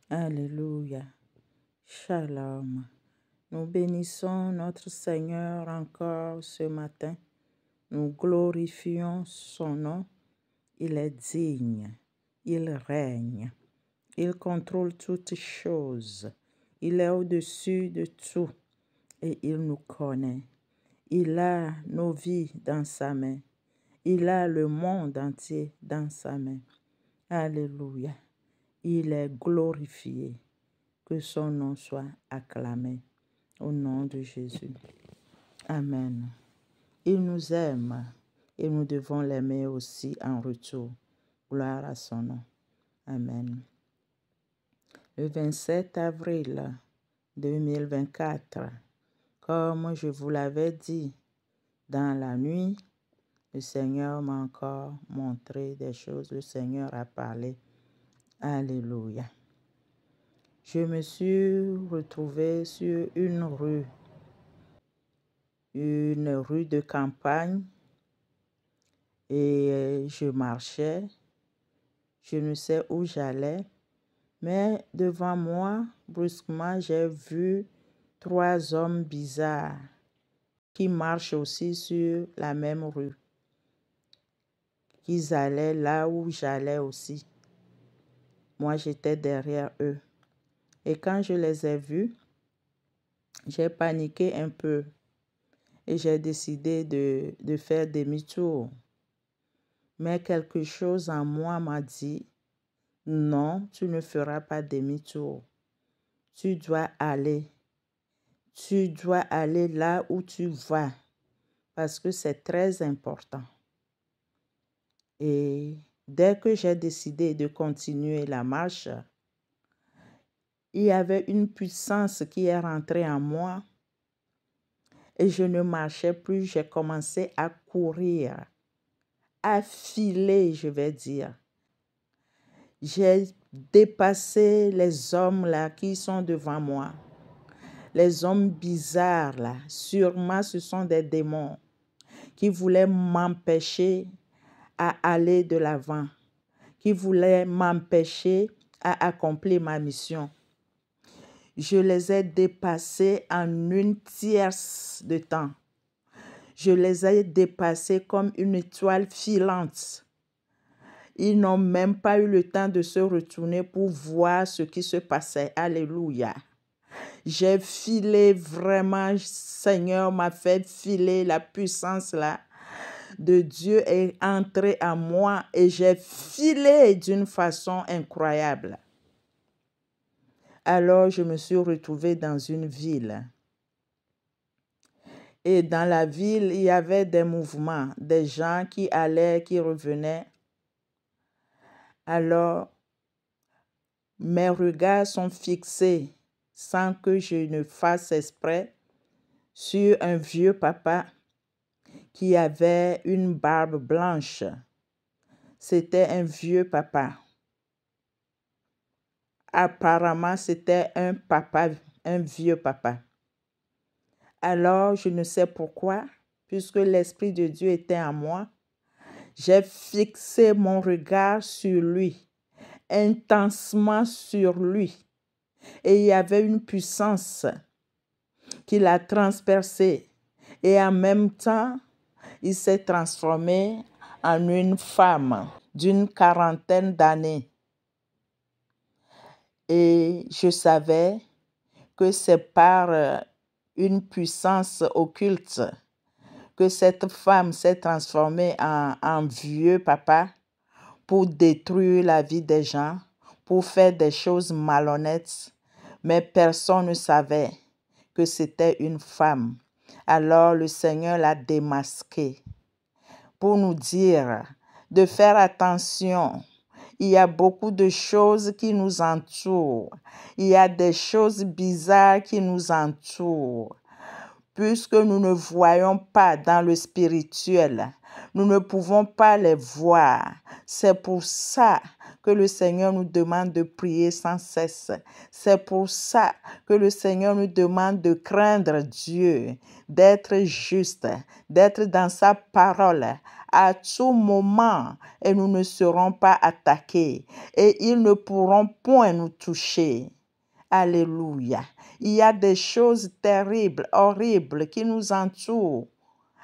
Alléluia. Shalom. Nous bénissons notre Seigneur encore ce matin. Nous glorifions son nom. Il est digne. Il règne. Il contrôle toutes choses. Il est au-dessus de tout et il nous connaît. Il a nos vies dans sa main. Il a le monde entier dans sa main. Alléluia. Il est glorifié. Que son nom soit acclamé. Au nom de Jésus. Amen. Il nous aime et nous devons l'aimer aussi en retour. Gloire à son nom. Amen. Le 27 avril 2024, comme je vous l'avais dit, dans la nuit, le Seigneur m'a encore montré des choses. Le Seigneur a parlé. Alléluia. Je me suis retrouvée sur une rue de campagne et je marchais. Je ne sais où j'allais, mais devant moi, brusquement, j'ai vu 3 hommes bizarres qui marchent aussi sur la même rue. Ils allaient là où j'allais aussi. Moi, j'étais derrière eux. Et quand je les ai vus, j'ai paniqué un peu et j'ai décidé de faire demi-tour. Mais quelque chose en moi m'a dit, non, tu ne feras pas demi-tour. Tu dois aller. Tu dois aller là où tu vas parce que c'est très important. Et dès que j'ai décidé de continuer la marche, il y avait une puissance qui est rentrée en moi et je ne marchais plus. J'ai commencé à courir, à filer, je vais dire. J'ai dépassé les hommes là qui sont devant moi. Les hommes bizarres là, sûrement ce sont des démons qui voulaient m'empêcher à aller de l'avant, qui voulaient m'empêcher à accomplir ma mission. Je les ai dépassés en une tierce de temps. Je les ai dépassés comme une étoile filante. Ils n'ont même pas eu le temps de se retourner pour voir ce qui se passait. Alléluia. J'ai filé vraiment, Seigneur m'a fait filer, la puissance là de Dieu est entrée en moi et j'ai filé d'une façon incroyable. Alors je me suis retrouvée dans une ville. Et dans la ville, il y avait des mouvements, des gens qui allaient, qui revenaient. Alors, mes regards sont fixés, sans que je ne fasse exprès, sur un vieux papa qui avait une barbe blanche. C'était un vieux papa. Apparemment, c'était un vieux papa. Alors, je ne sais pourquoi, puisque l'Esprit de Dieu était en moi, j'ai fixé mon regard sur lui, intensement sur lui. Et il y avait une puissance qui l'a transpercé. Et en même temps, il s'est transformé en une femme d'une 40aine d'années. Et je savais que c'est par une puissance occulte que cette femme s'est transformée en vieux papa pour détruire la vie des gens, pour faire des choses malhonnêtes. Mais personne ne savait que c'était une femme. Alors le Seigneur l'a démasquée pour nous dire de faire attention. Il y a beaucoup de choses qui nous entourent. Il y a des choses bizarres qui nous entourent. Puisque nous ne voyons pas dans le spirituel, nous ne pouvons pas les voir. C'est pour ça que le Seigneur nous demande de prier sans cesse. C'est pour ça que le Seigneur nous demande de craindre Dieu, d'être juste, d'être dans sa parole, à tout moment et nous ne serons pas attaqués et ils ne pourront point nous toucher. Alléluia. Il y a des choses terribles, horribles qui nous entourent.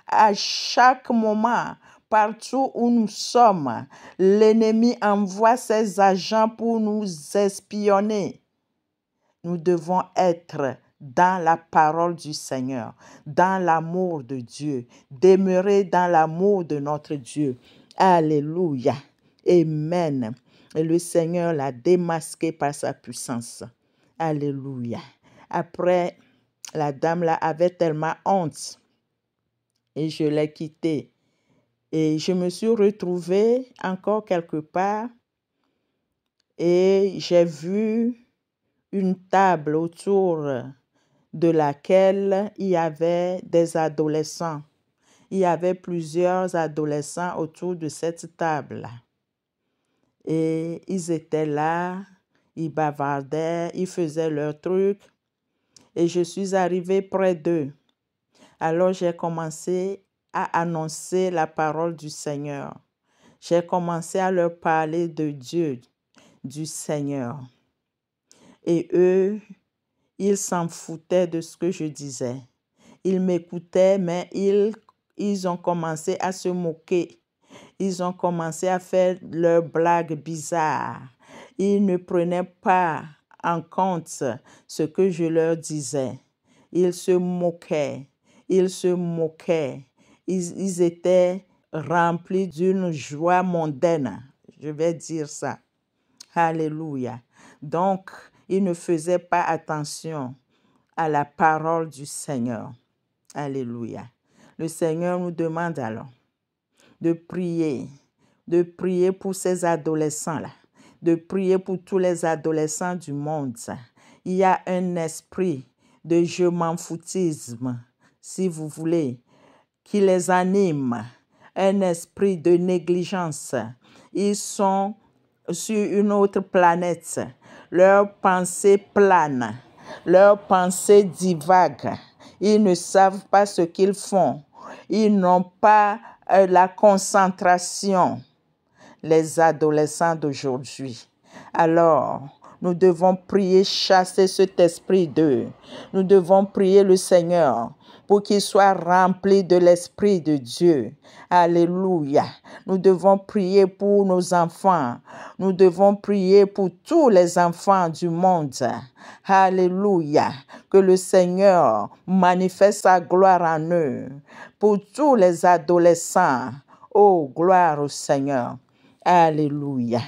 À chaque moment, partout où nous sommes, l'ennemi envoie ses agents pour nous espionner. Nous devons être dans la parole du Seigneur, dans l'amour de Dieu, demeurer dans l'amour de notre Dieu. Alléluia. Amen. Et le Seigneur l'a démasqué par sa puissance. Alléluia. Après, la dame là avait tellement honte et je l'ai quittée. Et je me suis retrouvée encore quelque part et j'ai vu une table autour de laquelle il y avait des adolescents. Il y avait plusieurs adolescents autour de cette table. Et ils étaient là, ils bavardaient, ils faisaient leurs trucs. Et je suis arrivée près d'eux. Alors j'ai commencé à annoncer la parole du Seigneur. J'ai commencé à leur parler de Dieu, du Seigneur. Et eux, ils s'en foutaient de ce que je disais. Ils m'écoutaient, mais ils ont commencé à se moquer. Ils ont commencé à faire leurs blagues bizarres. Ils ne prenaient pas en compte ce que je leur disais. Ils se moquaient. Ils se moquaient. Ils étaient remplis d'une joie mondaine. Je vais dire ça. Alléluia. Donc, ils ne faisaient pas attention à la parole du Seigneur. Alléluia. Le Seigneur nous demande alors de prier pour ces adolescents-là, de prier pour tous les adolescents du monde. Il y a un esprit de je m'en foutisme, si vous voulez, qui les anime, un esprit de négligence. Ils sont sur une autre planète. Leurs pensées planent, leurs pensées divaguent. Ils ne savent pas ce qu'ils font. Ils n'ont pas la concentration. Les adolescents d'aujourd'hui. Alors, nous devons prier, chasser cet esprit d'eux. Nous devons prier le Seigneur pour qu'il soit rempli de l'Esprit de Dieu. Alléluia. Nous devons prier pour nos enfants. Nous devons prier pour tous les enfants du monde. Alléluia. Que le Seigneur manifeste sa gloire en eux. Pour tous les adolescents. Oh, gloire au Seigneur. Alléluia.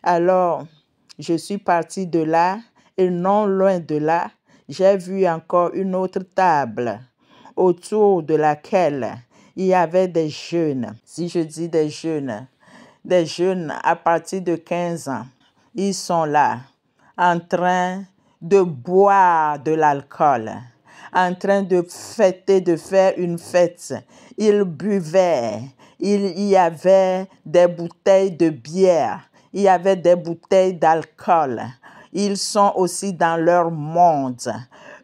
Alors, je suis partie de là et non loin de là, j'ai vu encore une autre table autour de laquelle il y avait des jeunes. Si je dis des jeunes à partir de 15 ans, ils sont là en train de boire de l'alcool, en train de fêter, de faire une fête. Ils buvaient. Il y avait des bouteilles de bière. Il y avait des bouteilles d'alcool. Ils sont aussi dans leur monde.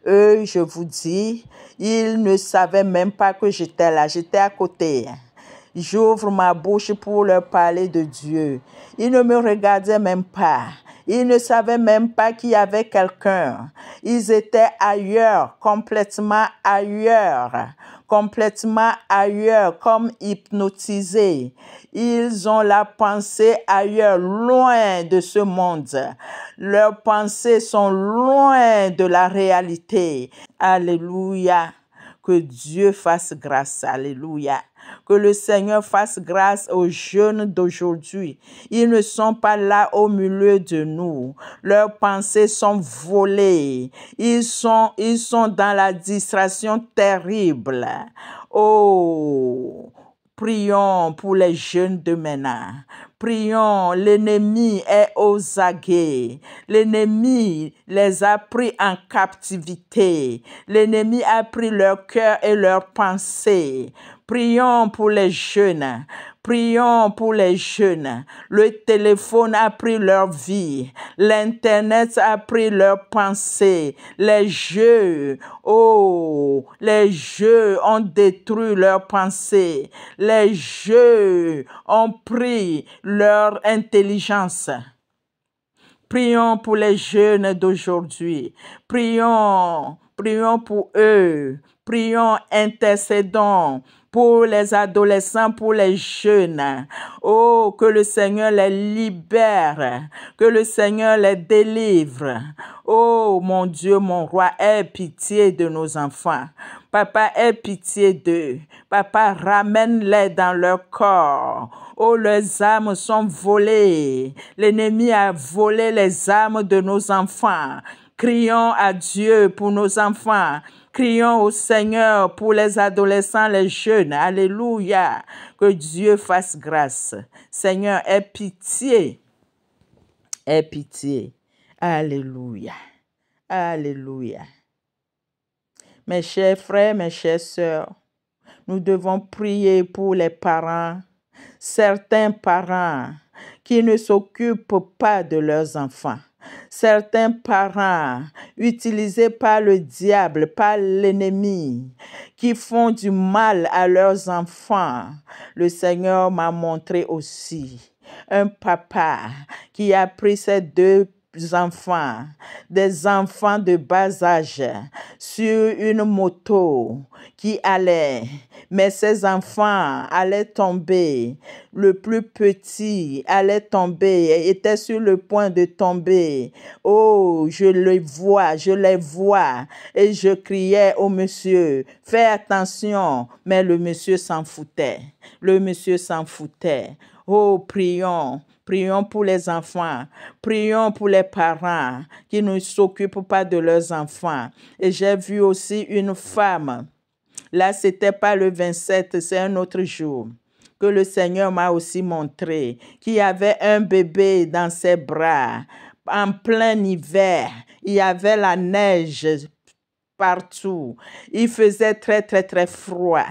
Eux, je vous dis, ils ne savaient même pas que j'étais là. J'étais à côté. J'ouvre ma bouche pour leur parler de Dieu. Ils ne me regardaient même pas. Ils ne savaient même pas qu'il y avait quelqu'un. Ils étaient ailleurs, complètement ailleurs, comme hypnotisés. Ils ont la pensée ailleurs, loin de ce monde. Leurs pensées sont loin de la réalité. Alléluia. Que Dieu fasse grâce. Alléluia. Que le Seigneur fasse grâce aux jeunes d'aujourd'hui. Ils ne sont pas là au milieu de nous. Leurs pensées sont volées. Ils sont dans la distraction terrible. Oh, prions pour les jeunes de maintenant. Prions, l'ennemi est aux aguets. L'ennemi les a pris en captivité. L'ennemi a pris leur cœur et leurs pensées. Prions pour les jeunes. Prions pour les jeunes. Le téléphone a pris leur vie. L'Internet a pris leur pensée. Les jeux, oh, les jeux ont détruit leur pensée. Les jeux ont pris leur intelligence. Prions pour les jeunes d'aujourd'hui. Prions pour eux. Prions, intercédons pour les adolescents, pour les jeunes. Oh, que le Seigneur les libère, que le Seigneur les délivre. Oh, mon Dieu, mon roi, aie pitié de nos enfants. Papa, aie pitié d'eux. Papa, ramène-les dans leur corps. Oh, leurs âmes sont volées. L'ennemi a volé les âmes de nos enfants. Crions à Dieu pour nos enfants. Crions au Seigneur pour les adolescents, les jeunes. Alléluia. Que Dieu fasse grâce. Seigneur, aie pitié. Aie pitié. Alléluia. Alléluia. Mes chers frères, mes chères sœurs, nous devons prier pour les parents. Certains parents qui ne s'occupent pas de leurs enfants. Certains parents utilisés par le diable, par l'ennemi, qui font du mal à leurs enfants. Le Seigneur m'a montré aussi un papa qui a pris ses deux enfants, des enfants de bas âge, sur une moto qui allait, mais ces enfants allaient tomber. Le plus petit allait tomber, était sur le point de tomber. Oh, je les vois, et je criais au monsieur, fais attention, mais le monsieur s'en foutait. Le monsieur s'en foutait. Oh, prions. Prions pour les enfants, prions pour les parents qui ne s'occupent pas de leurs enfants. Et j'ai vu aussi une femme, là c'était pas le 27, c'est un autre jour, que le Seigneur m'a aussi montré, qui avait un bébé dans ses bras. En plein hiver, il y avait la neige partout. Il faisait très, très, très froid.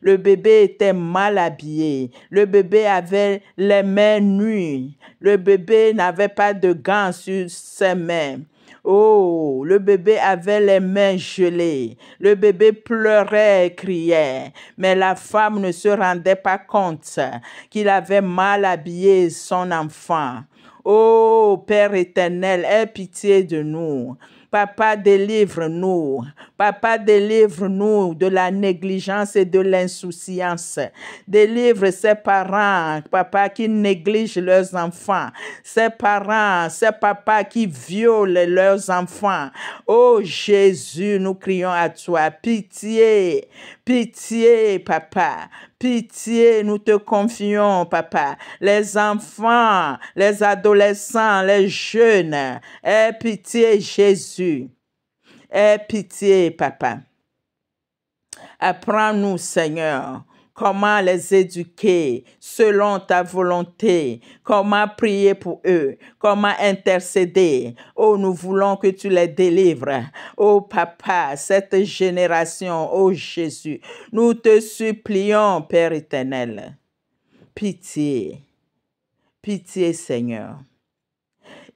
Le bébé était mal habillé. Le bébé avait les mains nues. Le bébé n'avait pas de gants sur ses mains. Oh, le bébé avait les mains gelées. Le bébé pleurait et criait. Mais la femme ne se rendait pas compte qu'il avait mal habillé son enfant. Oh, Père éternel, aie pitié de nous. Papa, délivre-nous. Papa, délivre-nous de la négligence et de l'insouciance. Délivre ces parents, papa, qui négligent leurs enfants. Ces parents, ces papas qui violent leurs enfants. Oh Jésus, nous crions à toi. Pitié, pitié, papa. Pitié, nous te confions, papa. Les enfants, les adolescents, les jeunes. Aie pitié, Jésus. Aie pitié, papa. Apprends-nous, Seigneur, comment les éduquer selon ta volonté, comment prier pour eux, comment intercéder. Oh, nous voulons que tu les délivres. Oh, papa, cette génération, oh Jésus, nous te supplions, Père éternel. Pitié, pitié, Seigneur.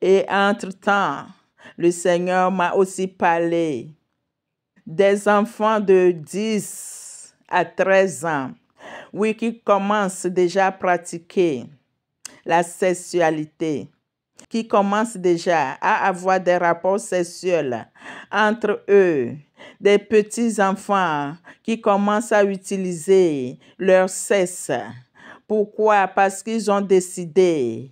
Et entre-temps, le Seigneur m'a aussi parlé des enfants de 10 à 13 ans, oui, qui commencent déjà à pratiquer la sexualité, qui commencent déjà à avoir des rapports sexuels entre eux, des petits-enfants qui commencent à utiliser leur sexe. Pourquoi? Parce qu'ils ont décidé,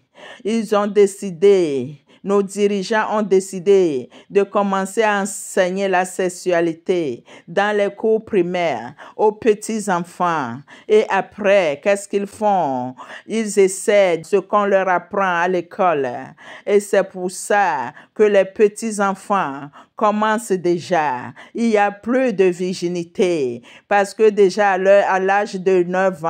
nos dirigeants ont décidé de commencer à enseigner la sexualité dans les cours primaires aux petits-enfants. Et après, qu'est-ce qu'ils font? Ils essaient ce qu'on leur apprend à l'école. Et c'est pour ça que les petits-enfants commencent déjà. Il n'y a plus de virginité parce que déjà à l'âge de 9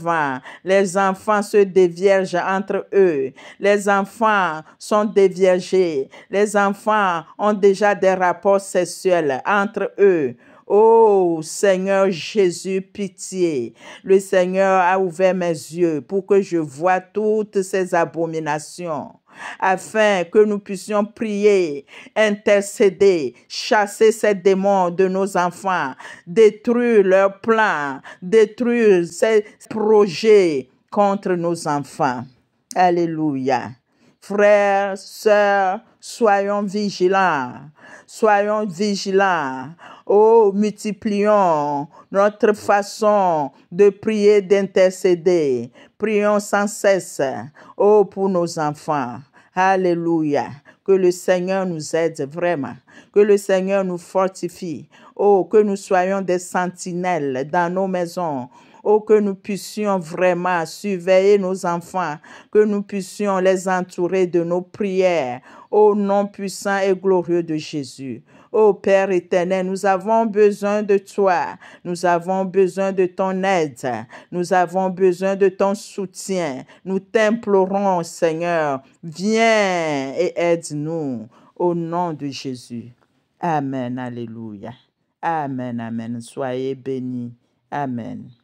ans, les enfants se déviergent entre eux. Les enfants sont déviergés. Les enfants ont déjà des rapports sexuels entre eux. Oh Seigneur Jésus, pitié. Le Seigneur a ouvert mes yeux pour que je voie toutes ces abominations, afin que nous puissions prier, intercéder, chasser ces démons de nos enfants, détruire leurs plans, détruire ces projets contre nos enfants. Alléluia. Frères, sœurs, soyons vigilants. Soyons vigilants. Oh, multiplions notre façon de prier, d'intercéder. Prions sans cesse. Oh, pour nos enfants. Alléluia. Que le Seigneur nous aide vraiment. Que le Seigneur nous fortifie. Oh, que nous soyons des sentinelles dans nos maisons. Oh, que nous puissions vraiment surveiller nos enfants, que nous puissions les entourer de nos prières, au nom puissant et glorieux de Jésus. Ô Père éternel, nous avons besoin de toi, nous avons besoin de ton aide, nous avons besoin de ton soutien. Nous t'implorons, Seigneur, viens et aide-nous au nom de Jésus. Amen, alléluia. Amen, amen. Soyez bénis. Amen.